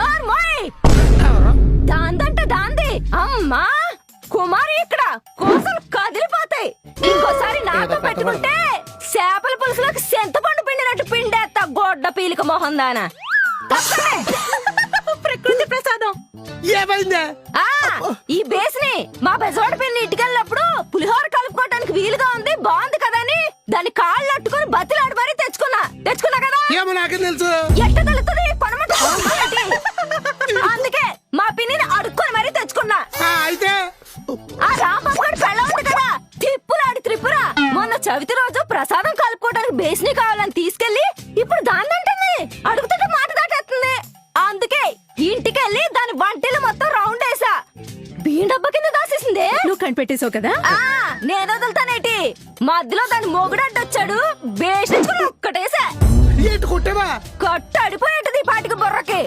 Normal దాందంటే దాంది అమ్మా కుమారి ఇక్కడ కోసలు కదిలిపోతాయి. ఇంకోసారి నాతో పెట్టుకుంటే చేపల పులుసులోకి సెంతపండు పిండినట్టు పిండేస్తా గొడ్డ పీలిక మొహం దానా. ప్రకృతి ప్రసాదం ఏమైందే? ఈ బేస్ని మా బెజవాడ పిల్లి ఇటుకెళ్ళినప్పుడు పులిహోర కలుపుకోవడానికి వీలుగా ఉంది, బాగుంది కదా అని దాని కాళ్ళు అట్టుకుని బతిలాడి మరీ తెచ్చుకున్నా కదా. ఏమో నాకే తెలుసు. ఎట్ట తెలుస్తుంది పనమట అందుకే మా పిన్నిని అడుక్కొని మరీ తెచ్చుకున్నా. అయితే ఆ రాంబాబు గారి పెళ్ళ ఉంది కదా త్రిపుర మొన్న చవితి రోజు ప్రసాదం కలుపుకోవడానికి బేస్ని కావాలని తీసుకెళ్లి ఇప్పుడు దాన్నంటుంది. అడుగుతుంటే మాట దాటేస్తుంది. అందుకే ఇంటికెళ్ళి దాని వంటలు మొత్తం రౌండ్ వేసా. బియ్యం డబ్బా కింద దాసేసిందే. నువ్వు కనిపెట్టేసావు కదా. నేను వదులుతానేటి మధ్యలో దాని మొగుడడ్డొచ్చాడు. బేసించుకుని ఒక్కటేసా. ఏంటి కొట్టేవా? కట్టు అడిపోయేటది పాటికి బుర్రకి.